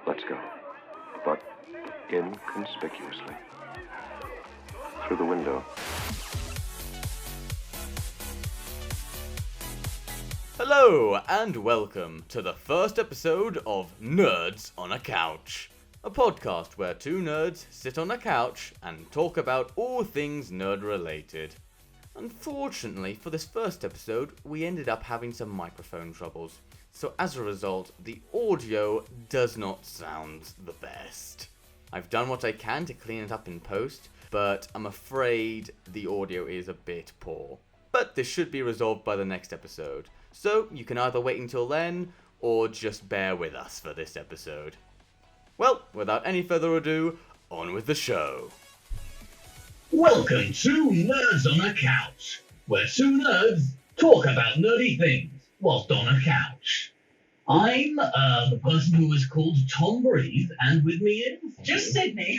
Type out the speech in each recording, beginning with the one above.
Let's go. But inconspicuously. Through the window. Hello, and welcome to the first episode of Nerds on a Couch, a podcast where two nerds sit on a couch and talk about all things nerd-related. Unfortunately, for this first episode, we ended up having some microphone troubles, so as a result, the audio does not sound the best. I've done what I can to clean it up in post, but I'm afraid the audio is a bit poor. But this should be resolved by the next episode. So, you can either wait until then, or just bear with us for this episode. Well, without any further ado, on with the show. Welcome to Nerds on a Couch, where two nerds talk about nerdy things whilst on a couch. I'm the person who was called Tom Breeze, and with me is... Just Sydney.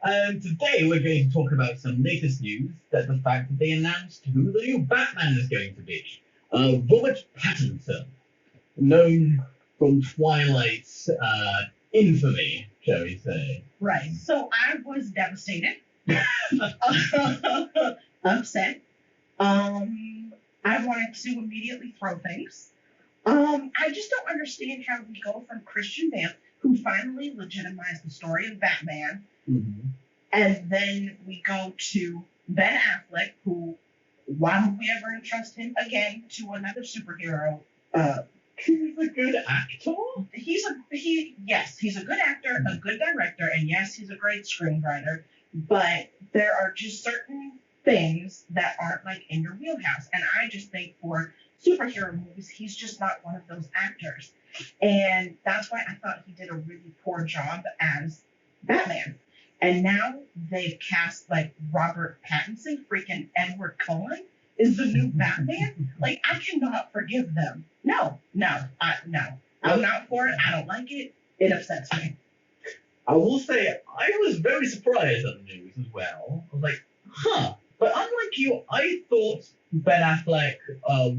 And today we're going to talk about some latest news, that the fact that they announced who the new Batman is going to be. Robert Pattinson, known from Twilight's infamy, shall we say. Right. So I was devastated. Upset. I wanted to immediately throw things. I just don't understand how we go from Christian Bale, who finally legitimized the story of Batman, and then we go to Ben Affleck, who, why would we ever entrust him again to another superhero? He's a good actor. He's a good actor, a good director, and yes, he's a great screenwriter. But there are just certain things that aren't like in your wheelhouse, and I just think for superhero movies, he's just not one of those actors, and that's why I thought he did a really poor job as Batman. And now they've cast like Robert Pattinson, freaking Edward Cullen is the new Batman. Like, I cannot forgive them. No, I'm not for it. I don't like it. It upsets me. I will say, I was very surprised at the news as well. I was like, But unlike you, I thought Ben Affleck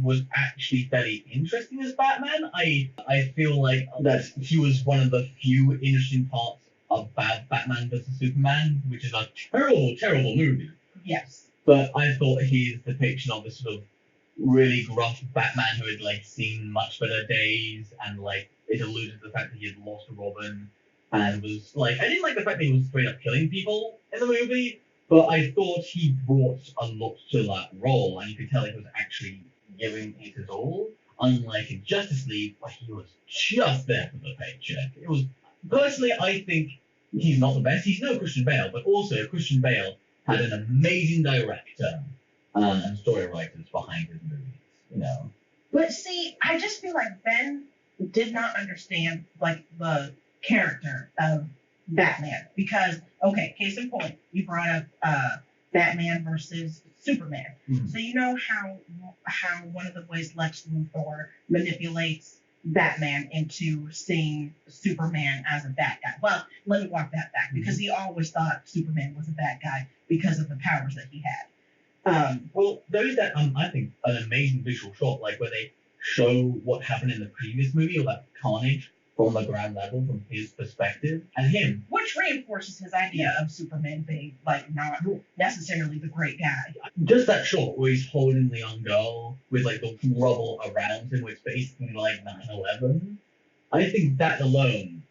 was actually fairly interesting as Batman. I feel like that he was one of the few interesting parts of Batman vs. Superman, which is a terrible, terrible movie. Yes. But I thought his depiction of this sort of really gruff Batman who had like seen much better days, and like it alluded to the fact that he had lost Robin, and was like, I didn't like the fact that he was straight up killing people in the movie, but I thought he brought a lot to that role, and you could tell he was actually giving it his all. Unlike in Justice League, where he was just there for the paycheck. It was, personally, I think he's not the best. He's no Christian Bale, but also Christian Bale had an amazing director and story writers behind his movies, you know. But see, I just feel like Ben did not understand like the character of Batman, because, okay, case in point, you brought up Batman versus Superman. Mm-hmm. So you know how one of the ways Lex Luthor manipulates Batman into seeing Superman as a bad guy. Well, let me walk that back, because he always thought Superman was a bad guy because of the powers that he had. Well, there is that, I think, an amazing visual shot, like where they show what happened in the previous movie, or that carnage from the ground level, from his perspective, and him. Which reinforces his idea of Superman being, like, not necessarily the great guy. Just that shot where he's holding the young girl with, like, the rubble around him, which basically like 9/11. I think that alone,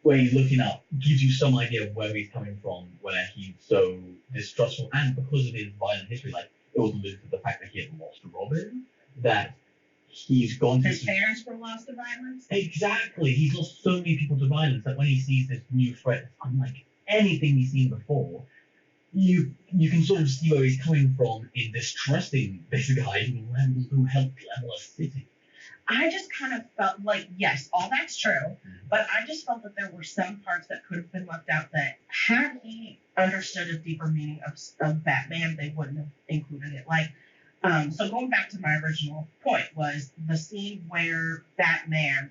where he's looking up, gives you some idea of where he's coming from, where he's so distrustful, and because of his violent history, like, it was alluded to the fact that he had lost Robin, that he's gone to... His parents were lost to violence? Exactly. He's lost so many people to violence that when he sees this new threat that's unlike anything he's seen before, you can sort of see where he's coming from in distrusting this guy who helped level a city. I just kind of felt like, yes, all that's true, but I just felt that there were some parts that could have been left out that, had he understood a deeper meaning of Batman, they wouldn't have included it. Like, so going back to my original point was the scene where Batman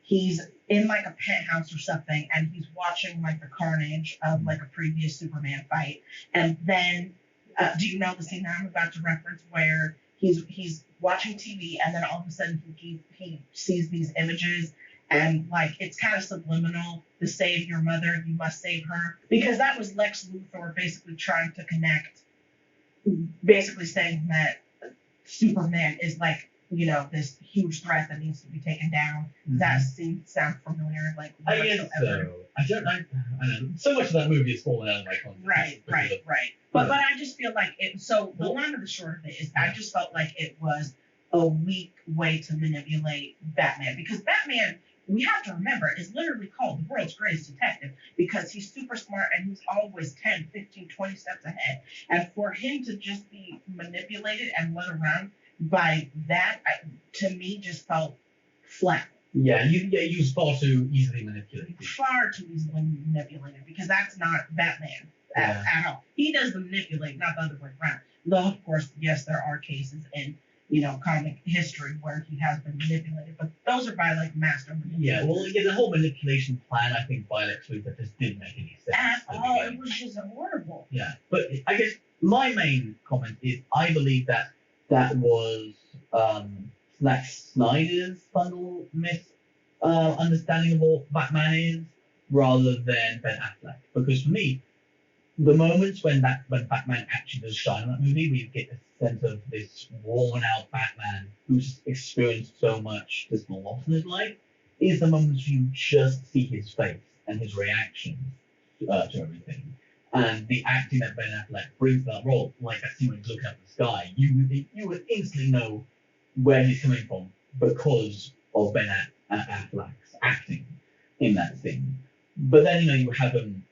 he's in like a penthouse or something, and he's watching like the carnage of like a previous Superman fight. And then, do you know the scene that I'm about to reference where he's watching TV, and then all of a sudden he sees these images, And like it's kind of subliminal. To save your mother, you must save her, because that was Lex Luthor basically trying to connect, basically saying that Superman is like, this huge threat that needs to be taken down. Mhm. That sounds familiar, like I guess whatsoever. so. I don't know. So much of that movie is falling out of my context. Right. But I just feel like it. So the long and the short of it is, I just felt like it was a weak way to manipulate Batman, because Batman, we have to remember, is literally called the world's greatest detective because he's super smart and he's always 10, 15, 20 steps ahead. And for him to just be manipulated and led around by that, to me, just felt flat. Yeah, you was far too easily manipulated. Far too easily manipulated, because that's not Batman at all. He does the manipulate, not the other way around. Though, of course, yes, there are cases in comic history where he has been manipulated, but those are by like master manipulators. Yeah, well, the whole manipulation plan, I think, by Lex Luthor just didn't make any sense. At all, it was just horrible. Yeah, but I guess my main comment is I believe that was Zack Snyder's fundamental understanding of what Batman is, rather than Ben Affleck. Because for me, the moments when Batman actually does shine in that movie, we get a sense of this worn out Batman who's experienced so much this loss in his life, is the moments you just see his face and his reaction to everything. And the acting that Ben Affleck brings to that role, like that scene when he's looking up at the sky, you would instantly know where he's coming from because of Ben Affleck's acting in that scene. But then you have him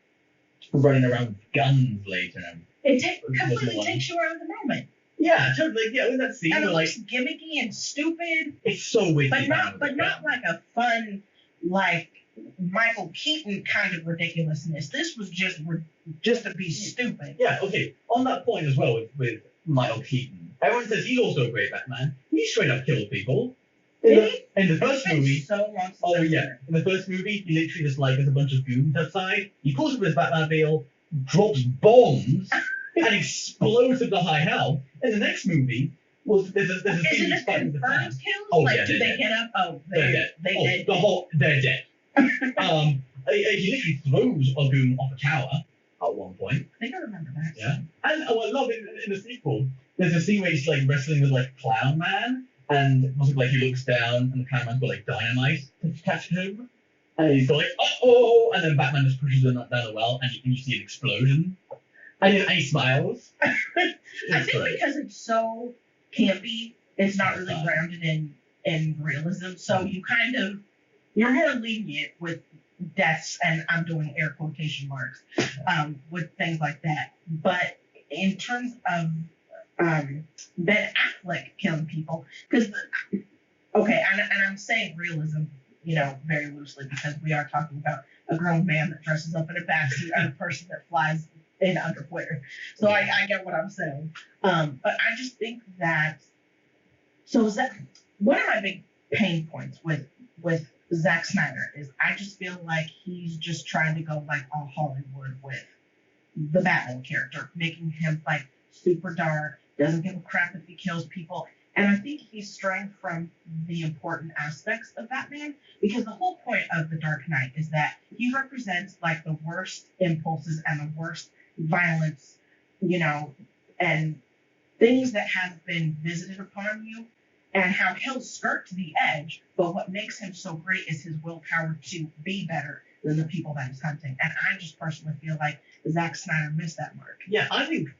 running around with guns later. It completely takes you out of the moment. Yeah, totally. Yeah, in that scene, and it like looks gimmicky and stupid. It's so weird. But not like a fun, like Michael Keaton kind of ridiculousness. This was just to be stupid. Yeah. Okay. On that point as well with Michael Keaton, everyone says he's also a great Batman. He straight up killed people. In the first movie, in the first movie, he literally just there's a bunch of goons outside. He pulls up his Batmobile, drops bombs, and explodes at the high hell. In the next movie, there's a scene he's fighting the fan. Oh yeah, do they hit up? Oh, they're dead. They're dead. He literally throws a goon off a tower at one point. I think I remember that. Yeah, and I love it in the sequel. There's a scene where he's wrestling with Clown Man. And he looks down, and the Clown Man's got dynamite attached to him, and he's like, oh, and then Batman just pushes him down the well, and you see an explosion, and he smiles. I think because it's so campy, it's not really grounded in realism, so you're more lenient with deaths, and I'm doing air quotation marks, with things like that. But in terms of Ben Affleck killing people, because and I'm saying realism, very loosely, because we are talking about a grown man that dresses up in a bathsuit and a person that flies in underwear. So I get what I'm saying. But I just think that is that one of my big pain points with Zack Snyder is I just feel like he's just trying to go all Hollywood with the Batman character, making him super dark. Doesn't give a crap if he kills people. And I think he's straying from the important aspects of Batman, because the whole point of The Dark Knight is that he represents the worst impulses and the worst violence, and things that have been visited upon you, and how he'll skirt to the edge. But what makes him so great is his willpower to be better than the people that he's hunting. And I just personally feel like Zack Snyder missed that mark. Yeah, I think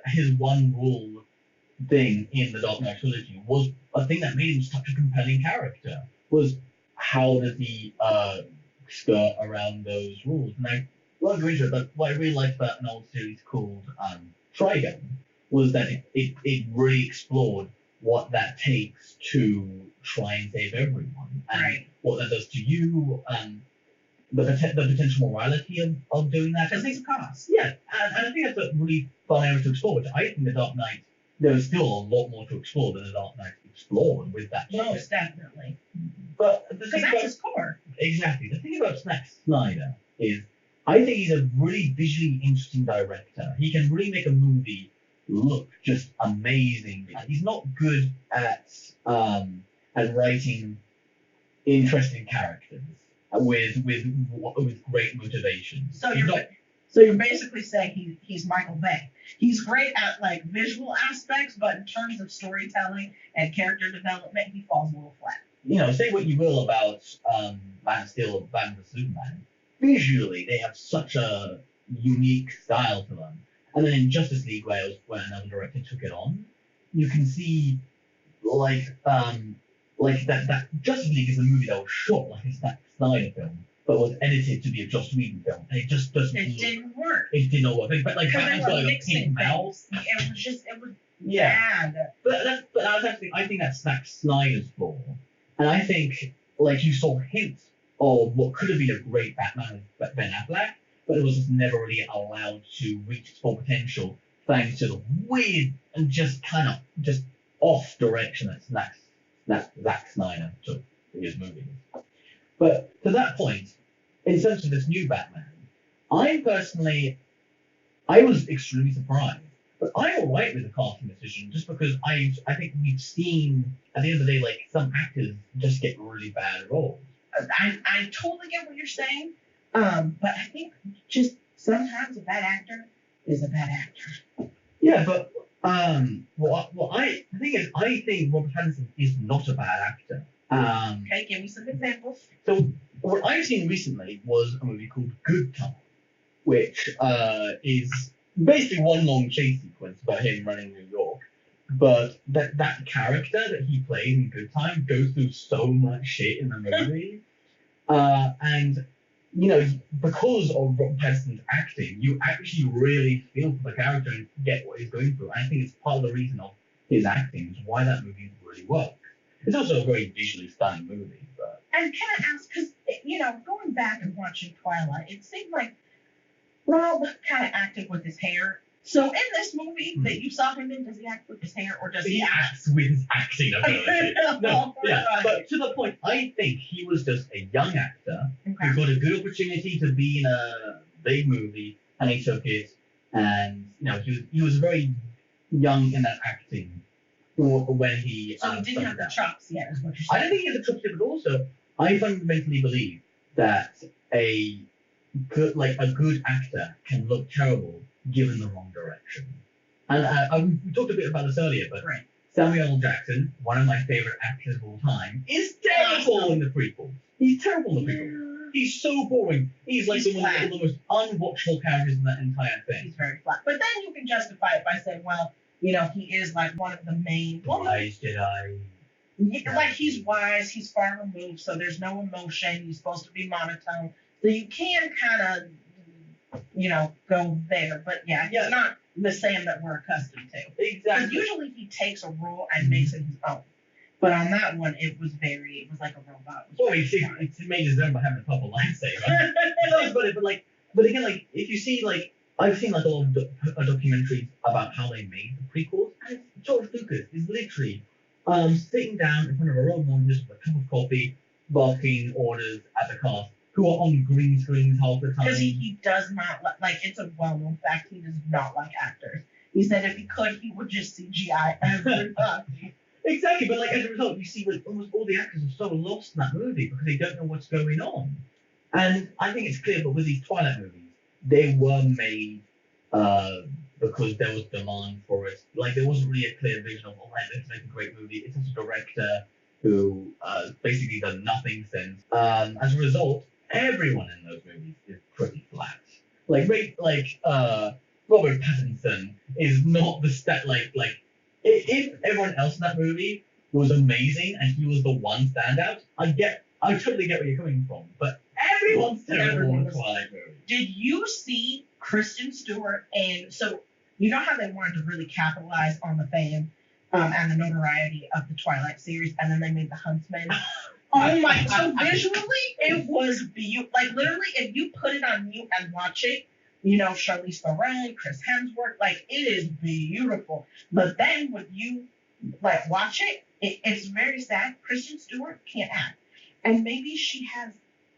his one rule thing in the Dark Knight trilogy was a thing that made him such a compelling character, was how does he skirt around those rules. And what I really liked about an old series called Trigun was that it really explored what that takes to try and save everyone, and what that does to you, the potential morality of doing that. Because it's a cost. Yeah, and I think that's a really fun area to explore, which I think The Dark Knight, there is still a lot more to explore than The Dark Knight explored with that. Most definitely. But the thing that's his core. Exactly. The thing about Zack Snyder is I think he's a really visually interesting director. He can really make a movie look just amazing. He's not good at writing interesting characters with great motivations. So He's you're not- so you're basically saying he's Michael Bay. He's great at like visual aspects, but in terms of storytelling and character development, he falls a little flat. say what you will about Man of Steel or Batman vs Superman. Visually, they have such a unique style to them. And then in Justice League, where another director took it on, you can see that Justice League is a movie that was shot like a Zack Snyder film, but was edited to be a Joss Whedon film. And it just doesn't. It didn't work. It did not work. But like Because they Batman's were got like a mixing pink mouth. things. It was Yeah. bad. But that's actually, I think that's Zack Snyder's flaw. And I think like you saw hints of what could have been a great Batman with Ben Affleck, but it was just never really allowed to reach its full potential thanks to the weird and just kind of just off direction that Zack Snyder took in his movies. But to that point, in terms of this new Batman, I was extremely surprised. But I'm alright with the casting decision just because I think we've seen at the end of the day like some actors just get really bad roles. I totally get what you're saying, but I think just sometimes a bad actor is a bad actor. Yeah, but what I think Robert Pattinson is not a bad actor. Okay, give me some examples. So what I've seen recently was a movie called Good Time, which is basically one long chase sequence about him running New York. But that character that he plays in Good Time goes through so much shit in the movie. And because of Robert Pattinson's acting, you actually really feel for the character and get what he's going through. And I think it's part of the reason of his acting is why that movie really works. It's also a very visually stunning movie. But And can I ask, because going back and watching Twilight, it seemed like Rob kind of acted with his hair. So in this movie that you saw him in, does he act with his hair or does he act? acts with his acting ability. No, yeah. Right. But to the point, I think he was just a young actor who Okay. got a good opportunity to be in a big movie, and he took it. And he was very young in that acting when he. So he didn't have the started out. chops yet, is what you're I saying. don't think he has a chops, but also I fundamentally believe that a good actor can look terrible given the wrong direction. And we talked a bit about this earlier, but Right. Samuel L. Jackson, one of my favorite actors of all time, is terrible in the prequels. He's terrible in the prequels. Yeah. He's so boring. He's like He's one flat. of the most unwatchable characters in that entire thing. He's very flat. But then you can justify it by saying, well, he is like one of the main. Wise Jedi. Like he's wise, he's far removed, so there's no emotion. He's supposed to be monotone, so you can kind of, go there. But yeah, Yeah. he's not the Sam that we're accustomed to. Because Exactly. usually he takes a role and makes it his own. But on that one, it was like a robot. It was Well, very it's made his own by having a purple lightsaber. No, but again, like if you see like I've seen like a lot of documentaries about how they made the prequels, and George Lucas is literally sitting down in front of a row of monitors with a cup of coffee, barking orders at the cast, who are on green screens half the time. Because he does not like it's a well-known fact. He does not like actors. He said if he could, he would just CGI everybody. Exactly, but like as a result, you see like almost all the actors are so lost in that movie because they don't know what's going on. And I think it's clear, but with these Twilight movies, they were made because there was demand for it. Like there wasn't really a clear vision of, let's make a great movie. It's just a director who basically done nothing since. As a result, everyone in those movies is pretty flat. Like Robert Pattinson is not the if everyone else in that movie was amazing and he was the one standout, I totally get where you're coming from. But everyone's terrible in the Twilight movie. Did you see Kristen Stewart? And so you know how they wanted to really capitalize on the fame and the notoriety of the Twilight series, and then they made the Huntsman. Oh my! So visually, it was beautiful. Like literally, if you put it on mute and watch it, Charlize Theron, Chris Hemsworth, like it is beautiful. But then when you watch it, it's very sad. Kristen Stewart can't act, and maybe she has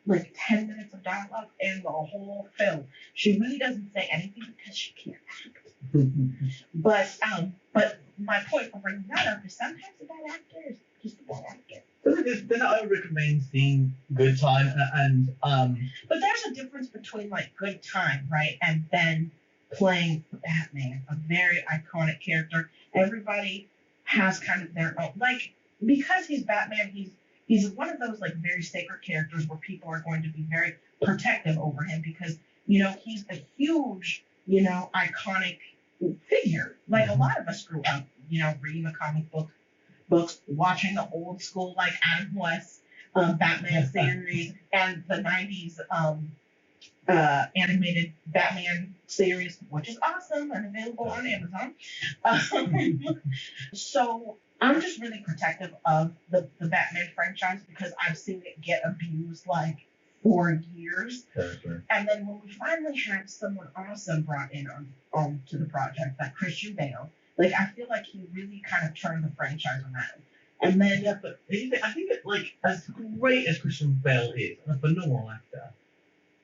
10 minutes of dialogue in the whole film. She really doesn't say anything because she can't act. But my point for bringing that up is sometimes a bad actor is just a bad actor. So then I would recommend seeing Good Time and But there's a difference between like Good Time, right, and then playing Batman, a very iconic character. Everybody has kind of their own, like, because he's Batman, he's one of those like very sacred characters where people are going to be very protective over him because he's a huge iconic figure. Like a lot of us grew up reading the books, watching the old school like Adam West Batman series and the 90s animated Batman series, which is awesome and available on Amazon. So I'm just really protective of the Batman franchise because I've seen it get abused like for years. Sure. And then when we finally had someone awesome brought in on to the project, like Christian Bale, like I feel like he really kind of turned the franchise around. And then But I think that like as great as Christian Bale is, and a phenomenal actor,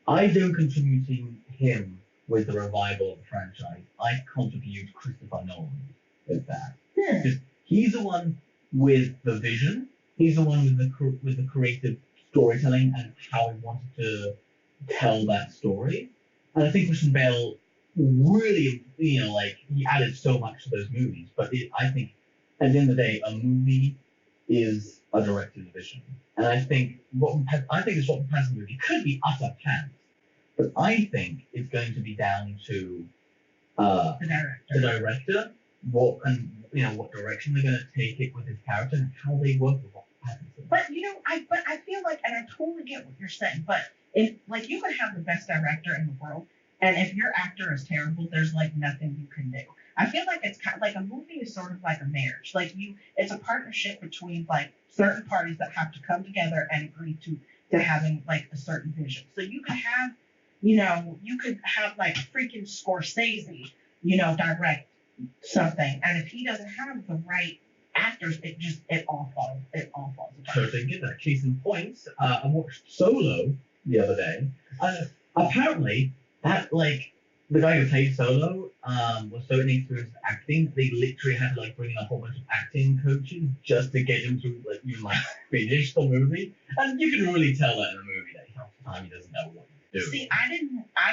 I don't contribute him with the revival of the franchise. I contribute Christopher Nolan with that. Because he's the one with the vision. He's the one with the creative storytelling and how he wanted to tell that story. And I think Christian Bale really, he added so much to those movies. But I think at the end of the day, a movie is a director's vision. And I think this Robert Pattinson movie could be utter pants. But I think it's going to be down to the director, what direction they're going to take it with his character and how they work with Robert Pattinson. But I feel like, and I totally get what you're saying, but if like you could have the best director in the world, and if your actor is terrible, there's like nothing you can do. I feel like it's kind of like a movie is sort of like a marriage. Like it's a partnership between like certain parties that have to come together and agree to having like a certain vision. So you could have, like freaking Scorsese, direct something, and if he doesn't have the right actors, it all falls apart. So to get that case in point, I watched Solo the other day, and apparently that the guy who played Solo was so inexperienced acting, they literally had to bring in a whole bunch of acting coaches just to get him to finish the movie, and you can really tell that in the movie that half the time he doesn't know what he's doing. See, I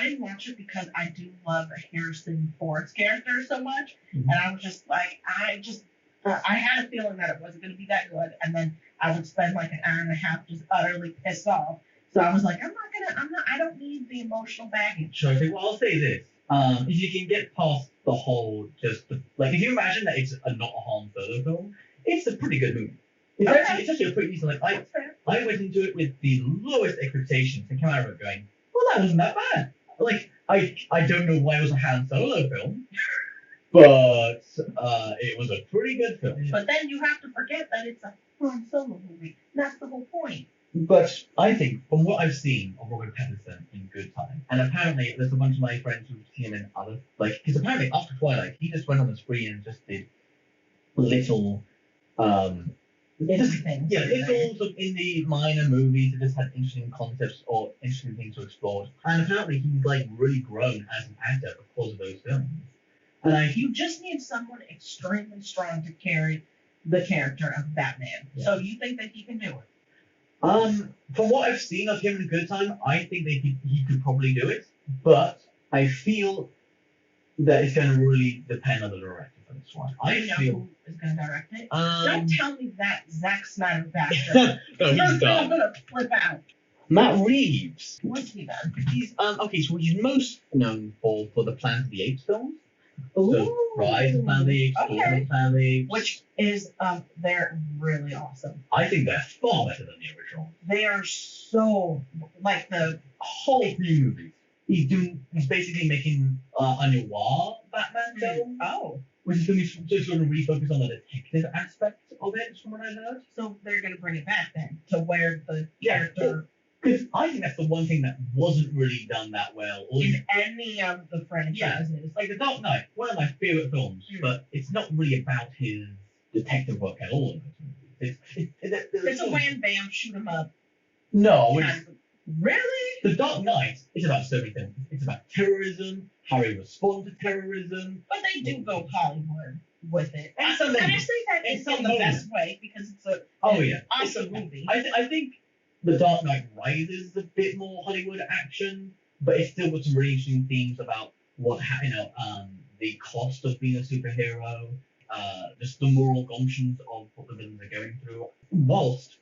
didn't watch it because I do love Harrison Ford's character so much, and I was just like, I had a feeling that it wasn't going to be that good, and then I would spend like an hour and a half just utterly pissed off. So I was like, I don't need the emotional baggage. Sure. Well, I'll say this: if you can get past the whole, if you imagine that it's not a Han Solo film, it's a pretty good movie. It's actually a pretty decent. I went into it with the lowest expectations and came out of it going, well, that wasn't that bad. I don't know why it was a Han Solo film, but it was a pretty good film. But then you have to forget that it's a Han Solo movie. That's the whole point. But I think, from what I've seen of Robert Pattinson in Good Time, and apparently there's a bunch of my friends who've seen him in other, because apparently after Twilight, he just went on the spree and just did little, little sort of indie minor movies that just had interesting concepts or interesting things to explore. And apparently he's really grown as an actor because of those films. And you just need someone extremely strong to carry the character of Batman. Yeah. So you think that he can do it? From what I've seen of him in Good Time, I think that he could probably do it, but I feel that it's going to really depend on the director for this one. Who is going to direct it? Don't tell me that Zack Snyder bastard. No, he's done. I'm going to flip out. Matt Reeves. What's he done? He's so he's most known for the Planet of the Apes films. Ooh. So Rise of Planet of the Apes, Dawn of Planet of the Apes. Which is, they're really awesome. I think they're far better than the original. They are so, the whole few movies. He's basically making a noir Batman film. Oh. Which is just going to refocus on the detective aspect of it, from what I heard. So they're going to bring it back then, to where the character... Because I think that's the one thing that wasn't really done that well. In any of the franchises. Yeah. The Dark Knight, one of my favourite films, but it's not really about his detective work at all in those movies. It's a wham bam, shoot 'em up. No. Really? The Dark Knight is about so many things. It's about terrorism, how we respond to terrorism. But they do go Hollywood. with it. And And I say that and in some the best moments. way because it's a Oh an yeah, awesome movie. I think The Dark Knight Rises is a bit more Hollywood action, but it's still got some really interesting themes about the cost of being a superhero, just the moral conscience of what the villains are going through, whilst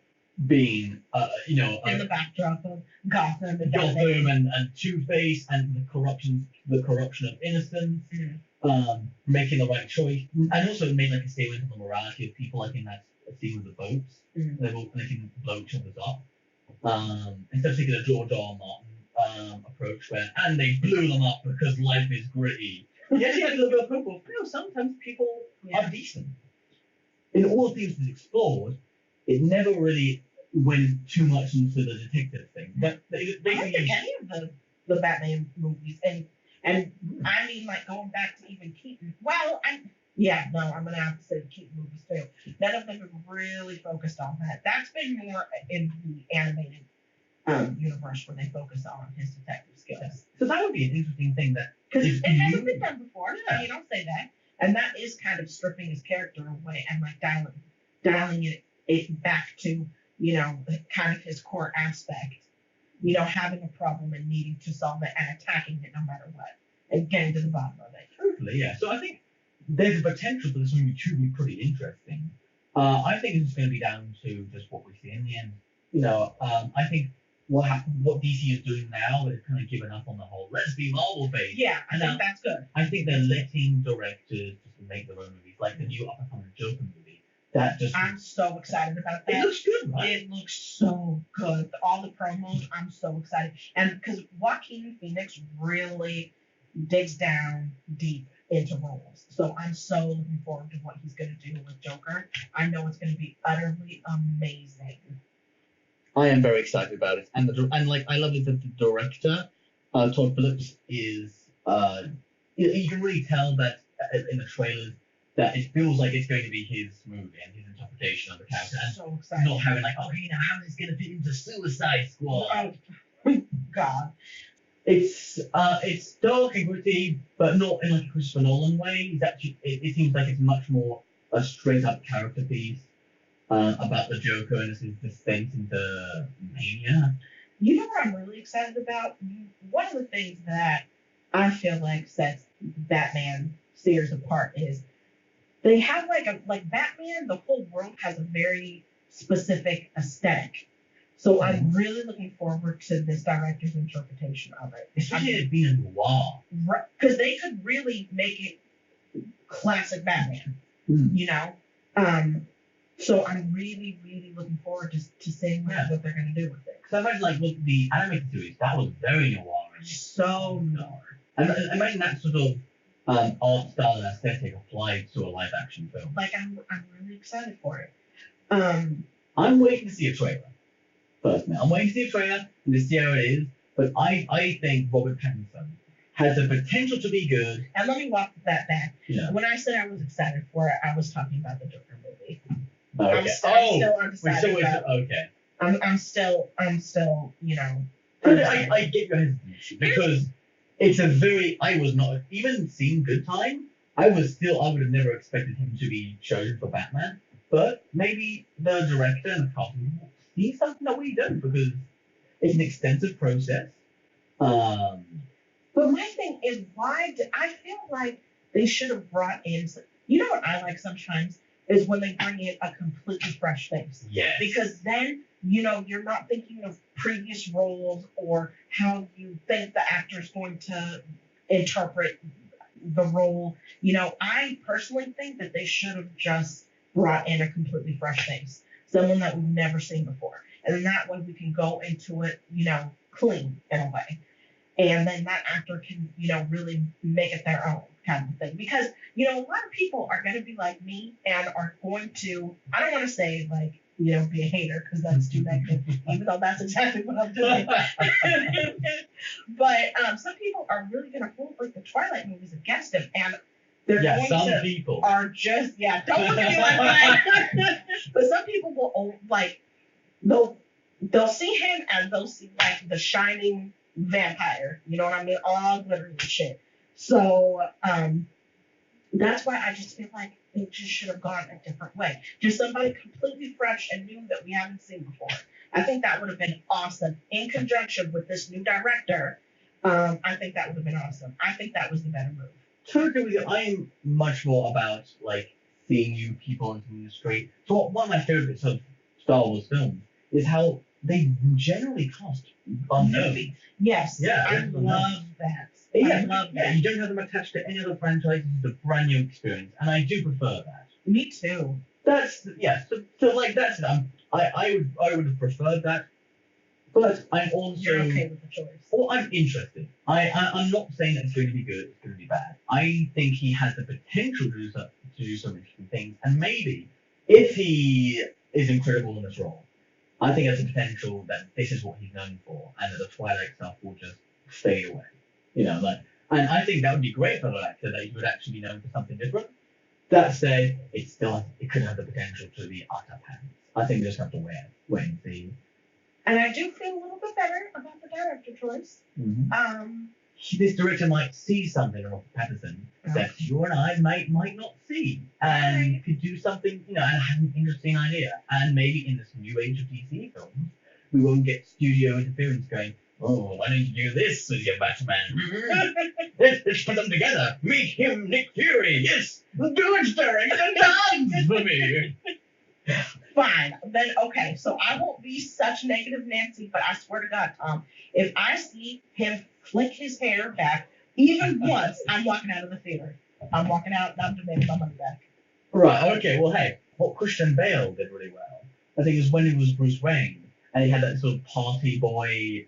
being in the backdrop of Gotham and Gotham and Two-Face and the corruption of innocence, making the right choice, and also made like a statement on the morality of people, like in that scene with the boats. They can blow each other's up. Instead of taking a George R. R. Martin approach and they blew them up because life is gritty. Yes, you had a little bit of hope of, sometimes people are decent. In all the things that's explored, it never really went too much into the detective thing. But I don't think any of the Batman movies, and I mean, like, going back to even Keaton. Well, I'm gonna have to say the Keaton movies too. None of them have really focused on that. That's been more in the animated universe where they focus on his detective skills. So that would be an interesting thing because it hasn't been done before. Yeah. You don't say that, and that is kind of stripping his character away and like dialing it back to kind of his core aspect. Having a problem and needing to solve it and attacking it no matter what, and getting to the bottom of it. Totally, yeah. So I think there's a potential for this movie to be pretty interesting. I think it's going to be down to just what we see in the end. I think what DC is doing now is kind of giving up on the whole let's be Marvel based. Yeah, I think that's good. I think they're letting directors just make their own movies, like the new up and coming Joker movie. I'm so excited about that. It looks good, right? It looks so good. All the promos, I'm so excited. And because Joaquin Phoenix really digs down deep into roles. So I'm so looking forward to what he's going to do with Joker. I know it's going to be utterly amazing. I am very excited about it. And I love it that the director, Todd Phillips, is, you can really tell that in the trailers, that it feels like it's going to be his movie and his interpretation of the character. And so excited. Not having like, how is this going to fit into Suicide Squad? Oh, God. It's dark and gritty, but not in like a Christopher Nolan way. It seems like it's much more a straight up character piece about the Joker and his descent into mania. You know what I'm really excited about? One of the things that I feel like sets Batman series apart is they have like Batman, the whole world has a very specific aesthetic. So I'm really looking forward to this director's interpretation of it. Especially it being a noir. Because they could really make it classic Batman, So I'm really, really looking forward to seeing what they're going to do with it. Because I imagine, like, with the animated series, that was very noir. So noir. And I imagine that sort of art style and aesthetic applied to a live action film. Like, I'm really excited for it. I'm waiting to see a trailer. Personally, I'm waiting to see a trailer and to see how it is. But I think Robert Pattinson has the potential to be good. And let me walk that back. Yeah. When I said I was excited for it, I was talking about the Joker movie. Okay. I'm still undecided. Okay. I'm still, I get your hesitancy because I was not, even seeing Good Time, I would have never expected him to be chosen for Batman. But maybe the director and the casting will see something that we don't because it's an extensive process. But my thing is, I feel like they should have brought in, what I like sometimes is when they bring in a completely fresh face. Yes. Because then, you're not thinking of previous roles or how you think the actor is going to interpret the role. I personally think that they should have just brought in a completely fresh face, someone that we've never seen before. And then that way we can go into it, clean in a way. And then that actor can, really make it their own kind of thing. Because, a lot of people are going to be like me and are going to, I don't want to say like, be a hater because that's too negative, even though that's exactly what I'm doing. But some people are really going to hold like the Twilight movies against him. And they're some people are just, don't look at me like that. But some people will, like, they'll see him and they'll see like the shining vampire, you know what I mean? All glitter and shit. So that's why I just feel like it just should have gone a different way. Just somebody completely fresh and new that we haven't seen before. I think that would have been awesome in conjunction with this new director. I think that would have been awesome. I think that was the better move. Totally with you. I'm much more about like seeing new people into the industry. So one of my favorites of Star Wars films is how they generally cast unknown. Yes, Yeah, I unknown. love that. Yeah, I love yeah, that. you don't have them attached to any other franchise. It's a brand new experience, and I do prefer that. Me too. That's yeah. So like that's it. I would have preferred that, but I'm also You're okay with the choice. well, I'm interested. I'm not saying that it's going to be good. It's going to be bad. I think he has the potential to do some interesting things, and maybe if he is incredible in this role, I think there's a potential that this is what he's known for, and that the Twilight stuff will just fade away. You know, like, and I think that would be great for an actor that he would actually be known for something different. That said, it could have the potential to be utter pants. I think we just have to wait and see. And I do feel a little bit better about the director choice. Mm-hmm. This director might see something in Pattinson that you and I might not see, and could do something, you know, and have an interesting idea. And maybe in this new age of DC films, we won't get studio interference going, oh, why don't you do this with your Batman? Let's put them together. Meet him, Nick Fury. Yes, do it, Derek. Dance for me. Fine. Then, okay, so I won't be such negative Nancy, but I swear to God, Tom, if I see him flick his hair back even once, I'm walking out of the theater. I'm walking out and I'm demanding my money back. Right, okay, well, hey, what Christian Bale did really well, I think, is when he was Bruce Wayne, and he had that sort of party boy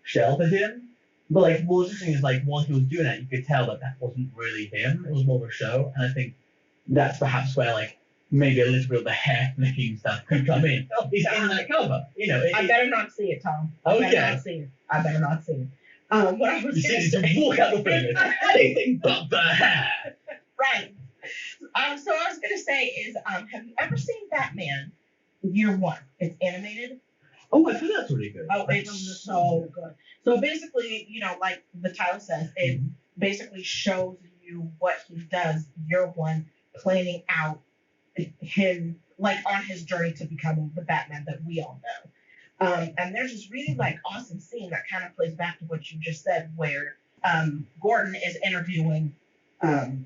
shell to him. But, like, what was interesting is, like, while he was doing that, you could tell that wasn't really him. It was more of a show, and I think that's perhaps where, like, maybe a little bit of the hair flicking stuff could come in. He's in that cover, you know. I better not see it, Tom. Okay. I better not see it. I better not see it. What I was going to to say. walk out the window. Anything but the hair. Right. So I was going to say is, have you ever seen Batman Year One? It's animated. Oh, I think that's really good. Oh, it's so good. So basically, you know, like the title says, it basically shows you what he does Year One, planning out him, like, on his journey to becoming the Batman that we all know. And there's this really, like, awesome scene that kind of plays back to what you just said, where Gordon is interviewing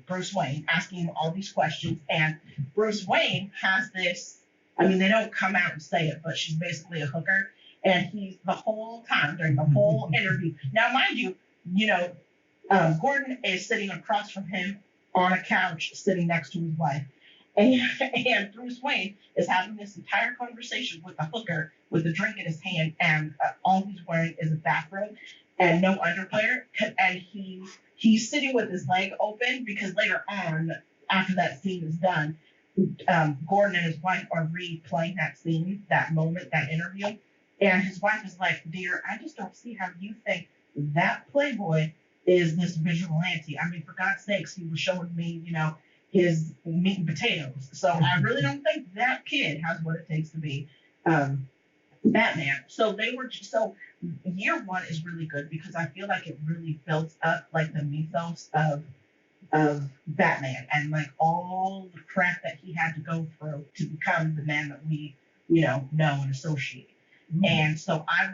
Bruce Wayne, asking him all these questions, and Bruce Wayne has this, I mean, they don't come out and say it, but she's basically a hooker, and he's the whole time, during the whole interview. Now, mind you, you know, Gordon is sitting across from him on a couch, sitting next to his wife. And Bruce Wayne is having this entire conversation with the hooker with a drink in his hand, and all he's wearing is a bathrobe and no underwear. And he's sitting with his leg open because later on, after that scene is done, Gordon and his wife are replaying that scene, that moment, that interview. And his wife is like, dear, I just don't see how you think that Playboy is this vigilante. I mean, for God's sakes, he was showing me, you know, his meat and potatoes. So I really don't think that kid has what it takes to be Batman. So Year One is really good because I feel like it really builds up, like, the mythos of Batman and, like, all the crap that he had to go through to become the man that we, you know and associate. Mm-hmm. And so I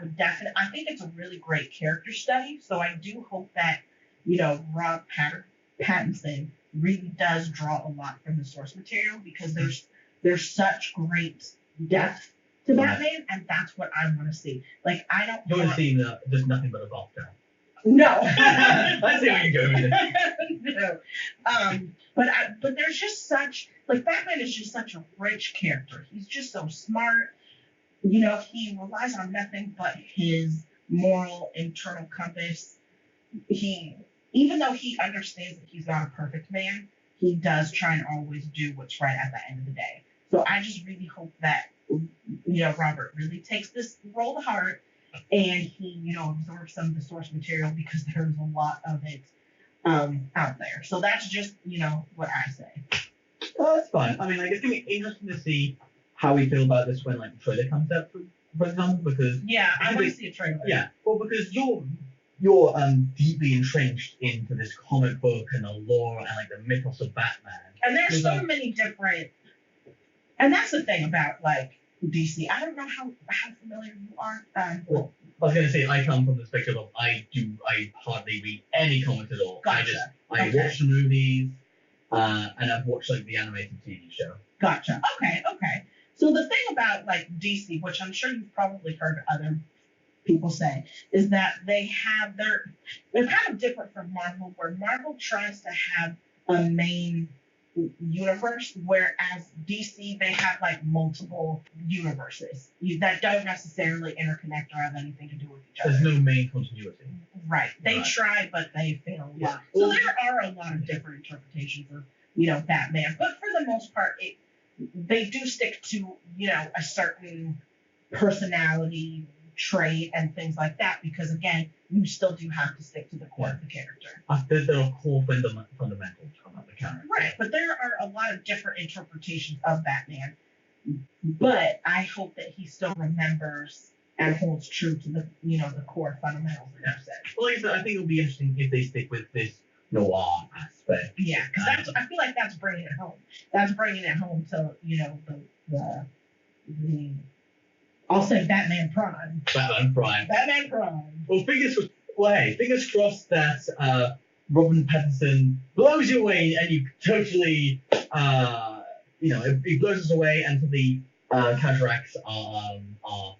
think it's a really great character study. So I do hope that, you know, Rob Pattinson really does draw a lot from the source material, because there's such great depth to Batman, and that's what I want to see. Like, I don't want to see there's nothing but a vodka. No. I see where you're going with it. No. But there's just such, like, Batman is just such a rich character. He's just so smart. You know, he relies on nothing but his moral internal compass. Even though he understands that he's not a perfect man, he does try and always do what's right at the end of the day. So I just really hope that, you know, Robert really takes this role to heart, and he, you know, absorbs some of the source material, because there's a lot of it out there. So that's just, you know, what I say. Oh, that's fine. I mean, like, it's going to be interesting to see how we feel about this when, like, the trailer comes out, for example, because... Yeah, I want to see a trailer. Yeah, well, because you're deeply entrenched into this comic book and the lore and like the mythos of Batman. And there's so Like- many different, and that's the thing about like DC. I don't know how familiar you are. Well, I was gonna say I come from the perspective of I hardly read any comics at all. Gotcha. I Okay. watch the movies, and I've watched like the animated TV show. Gotcha. Okay. So the thing about like DC, which I'm sure you've probably heard other people say, is that they're kind of different from Marvel, where Marvel tries to have a main universe, whereas DC they have like multiple universes that don't necessarily interconnect or have anything to do with each There's other. no main continuity. Right. They Right. try, but they fail a Yeah. lot. So there are a lot of different interpretations of, Batman. But for the most part, they do stick to, a certain personality trait and things like that, because again, you still do have to stick to the core of the character. There are core fundamentals about the character. Right. But there are a lot of different interpretations of Batman. But I hope that he still remembers and holds true to the, the core fundamentals that I've said. Well, like I said, I think it'll be interesting if they stick with this noir aspect. Yeah, because I feel like that's bringing it home. That's bringing it home to the I'll say Batman Prime. Batman Prime. Batman Prime. Well, fingers crossed that Robin Pattinson blows you away and you totally, it blows us away and the counteracts our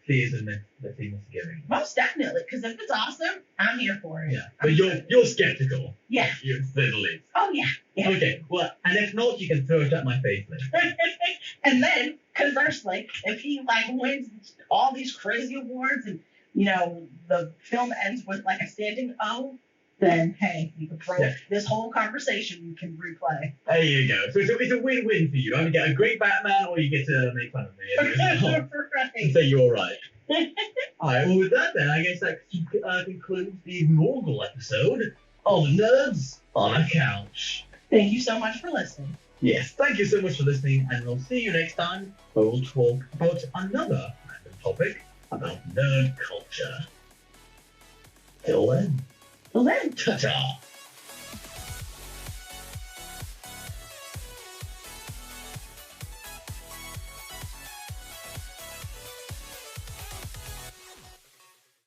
fears and the things giving. Most definitely, because if it's awesome, I'm here for it. Yeah, but you're skeptical. Yeah. You're steadily. Oh yeah. Yeah. Okay, well, and if not, you can throw it at my face then. And then, conversely, if he wins all these crazy awards and the film ends with like a standing O, then hey, you can throw this whole conversation. You can replay. There you go. So it's a win-win for you. Either get a great Batman or you get to make fun of me and Right. say you're right. All right. Well, with that then, I guess that concludes the inaugural episode of Nerds on a Couch. Thank you so much for listening. Yes, thank you so much for listening, and we'll see you next time where we'll talk about another random topic about nerd culture. Till then, Well then. ta-ta!